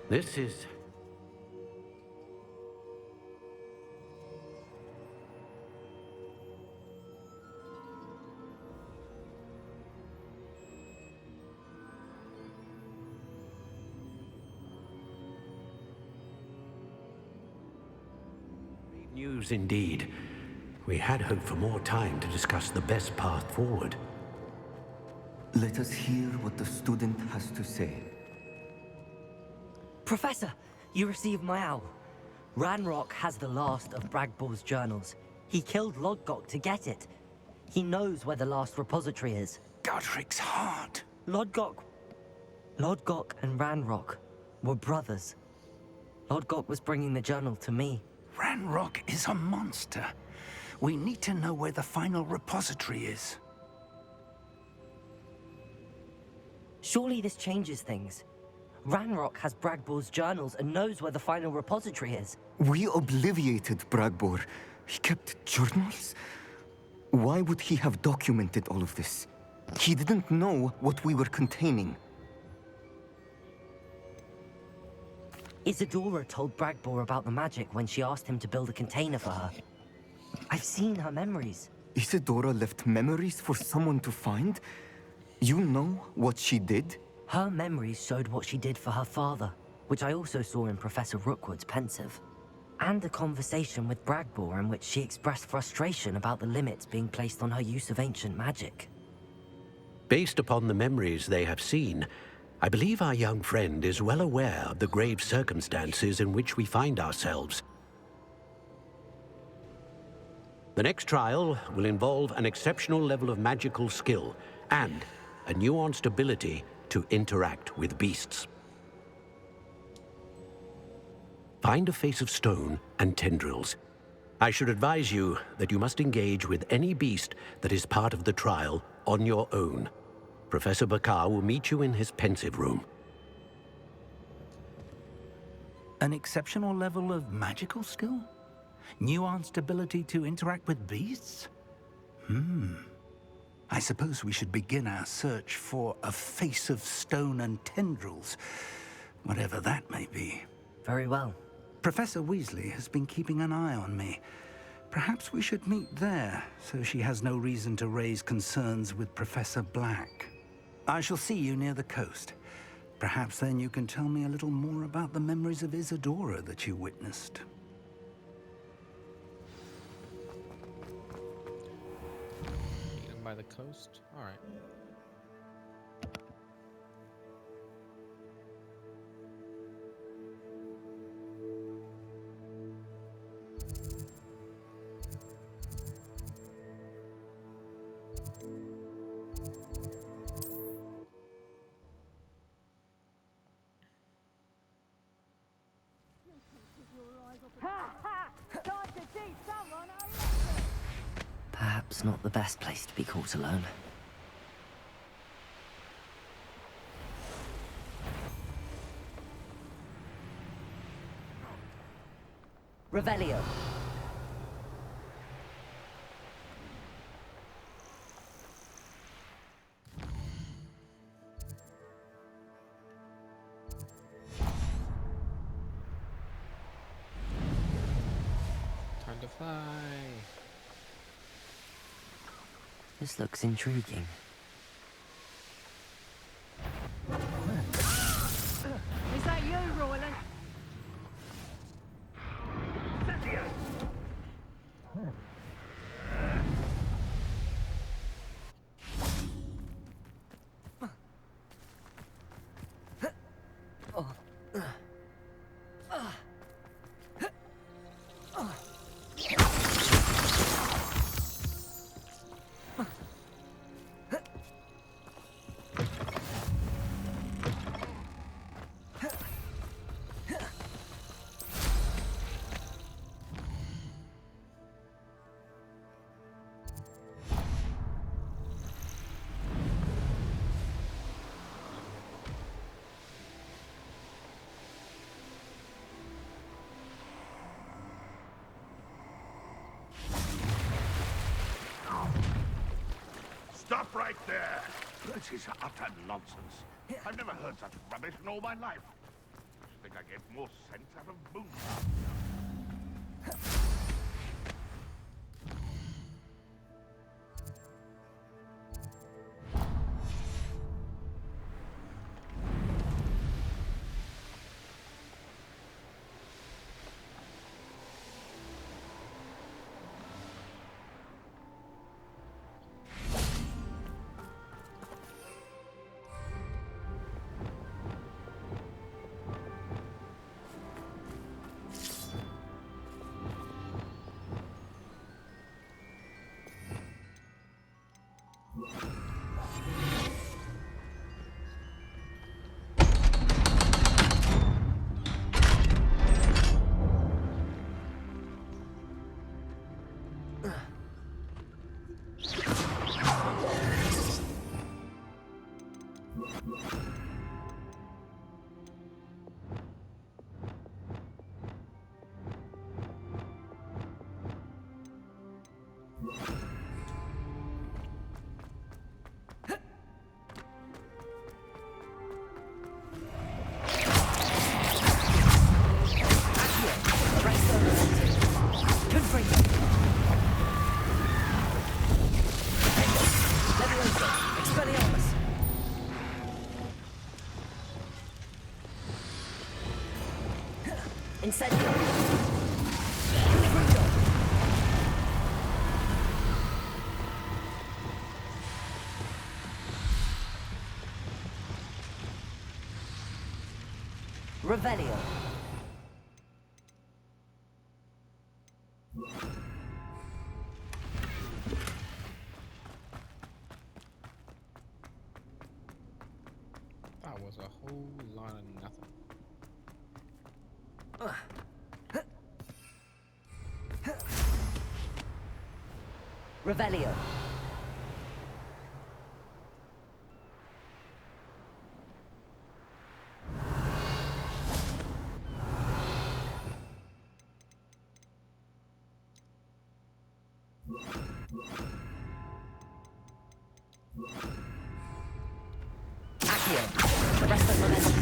This is... news indeed. We had hoped for more time to discuss the best path forward. Let us hear what the student has to say. Professor, you received my owl. Ranrock has the last of Bragbor's journals. He killed Lodgok to get it. He knows where the last repository is. Godric's heart. Lodgok and Ranrock were brothers. Lodgok was bringing the journal to me. Ranrock is a monster. We need to know where the final repository is. Surely this changes things. Ranrock has Bragbor's journals and knows where the final repository is. We obliviated Bragbor. He kept journals? Why would he have documented all of this? He didn't know what we were containing. Isadora told Bragbor about the magic when she asked him to build a container for her. I've seen her memories. Isadora left memories for someone to find? You know what she did? Her memories showed what she did for her father, which I also saw in Professor Rookwood's pensive. And a conversation with Bragbor in which she expressed frustration about the limits being placed on her use of ancient magic. Based upon the memories they have seen, I believe our young friend is well aware of the grave circumstances in which we find ourselves. The next trial will involve an exceptional level of magical skill and a nuanced ability to interact with beasts. Find a face of stone and tendrils. I should advise you that you must engage with any beast that is part of the trial on your own. Professor Bakar will meet you in his pensive room. An exceptional level of magical skill? Nuanced ability to interact with beasts? I suppose we should begin our search for a face of stone and tendrils, whatever that may be. Very well. Professor Weasley has been keeping an eye on me. Perhaps we should meet there, so she has no reason to raise concerns with Professor Black. I shall see you near the coast. Perhaps then you can tell me a little more about the memories of Isadora that you witnessed. Meeting by the coast? Alright. Perhaps not the best place to be caught alone. Revelio. Time to fly. This looks intriguing. Is that you, Royland? Stop right there! This is utter nonsense. I've never heard such rubbish in all my life. You think I more sense out of moon. Incendio! Revelio. That was a whole lot of nothing. Revelio. Accio. Arresto momentum.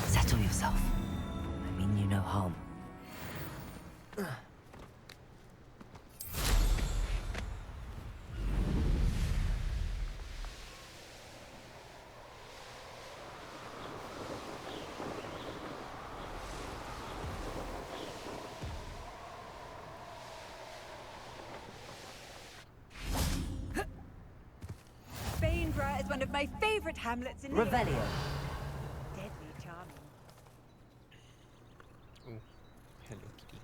Settle yourself. I mean you no harm. Bainborough is one of my favorite hamlets in the Revelio. Deadly charming. Oh, hello, kitty.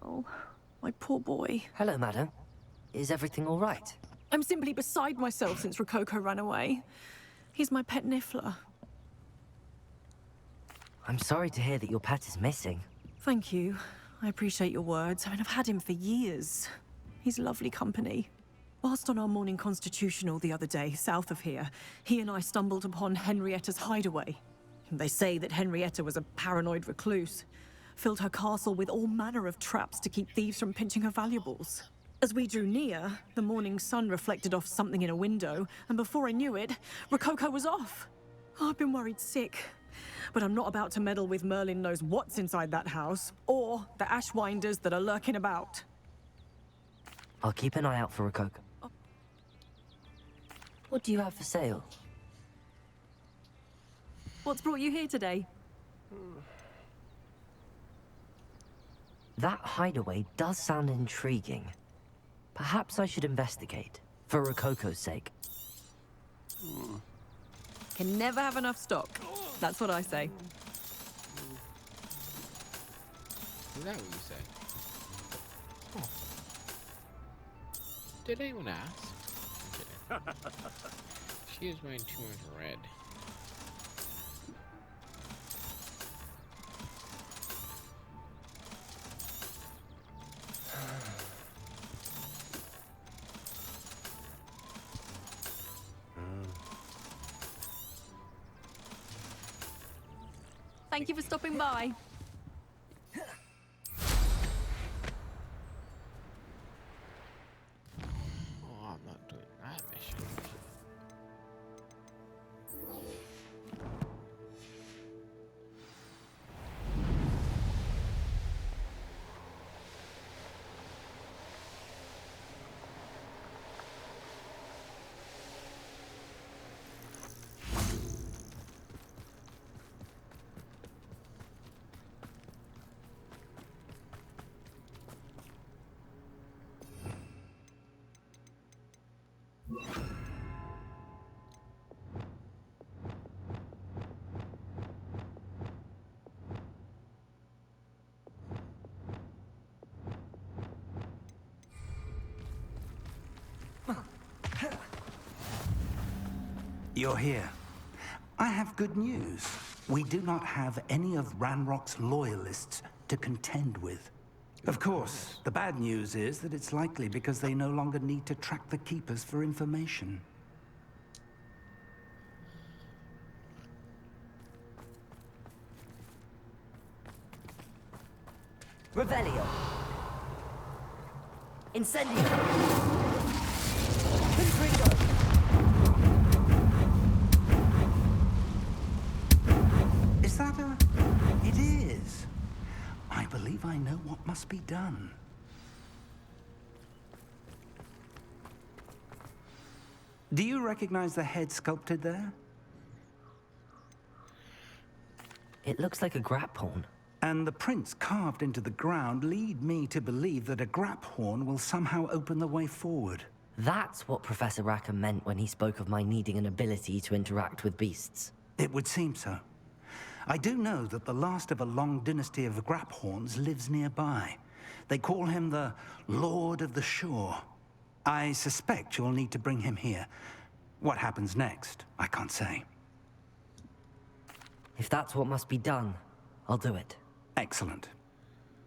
Oh, my poor boy. Hello, madam. Is everything all right? I'm simply beside myself since Rococo ran away. He's my pet Niffler. I'm sorry to hear that your pet is missing. Thank you. I appreciate your words. I mean, I've had him for years. He's lovely company. Whilst on our morning constitutional the other day, south of here, he and I stumbled upon Henrietta's hideaway. They say that Henrietta was a paranoid recluse, filled her castle with all manner of traps to keep thieves from pinching her valuables. As we drew near, the morning sun reflected off something in a window, and before I knew it, Rococo was off. Oh, I've been worried sick. But I'm not about to meddle with Merlin knows what's inside that house, or the Ashwinders that are lurking about. I'll keep an eye out for Rococo. What do you have for sale? What's brought you here today? That hideaway does sound intriguing. Perhaps I should investigate, for Rococo's sake. Can never have enough stock. That's what I say. Is that what you say? Oh. Did anyone ask? She is wearing too much red. Thank you for stopping by. Oh, I'm not doing that mission. You're here. I have good news. We do not have any of Ranrock's loyalists to contend with. Of course, the bad news is that it's likely because they no longer need to track the Keepers for information. Revelio. Incendio. Confringo. Is that a... It is. I believe I know what must be done. Do you recognize the head sculpted there? It looks like a grap horn. And the prints carved into the ground lead me to believe that a grap horn will somehow open the way forward. That's what Professor Rackham meant when he spoke of my needing an ability to interact with beasts. It would seem so. I do know that the last of a long dynasty of Graphorns lives nearby. They call him the Lord of the Shore. I suspect you'll need to bring him here. What happens next, I can't say. If that's what must be done, I'll do it. Excellent.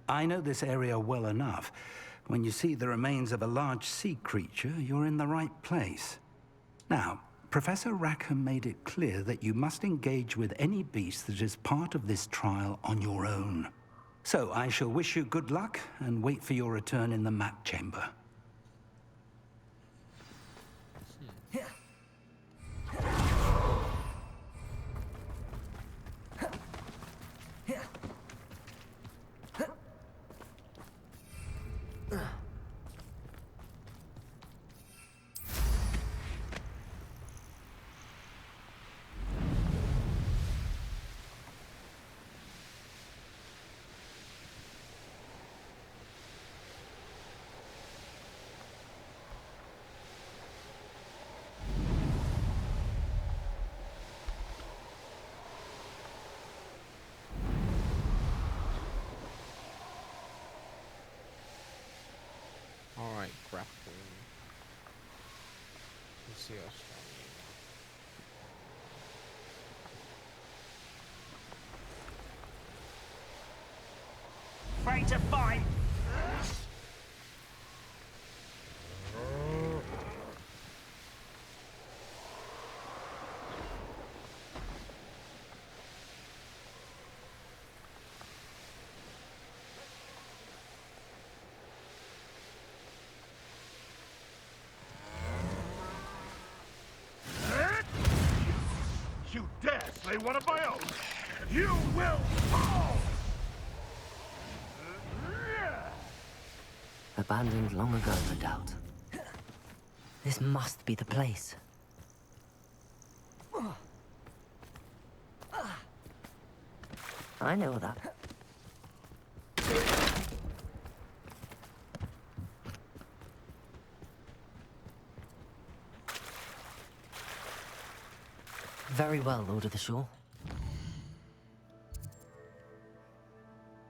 I know this area well enough. When you see the remains of a large sea creature, you're in the right place. Now, Professor Rackham made it clear that you must engage with any beast that is part of this trial on your own. So I shall wish you good luck and wait for your return in the map chamber. Alright, grapple. Let's see how strong he is. Afraid to fight. You dare slay one of my own! You will fall! Abandoned long ago, no doubt. This must be the place. I know that. Very well, Lord of the Shore.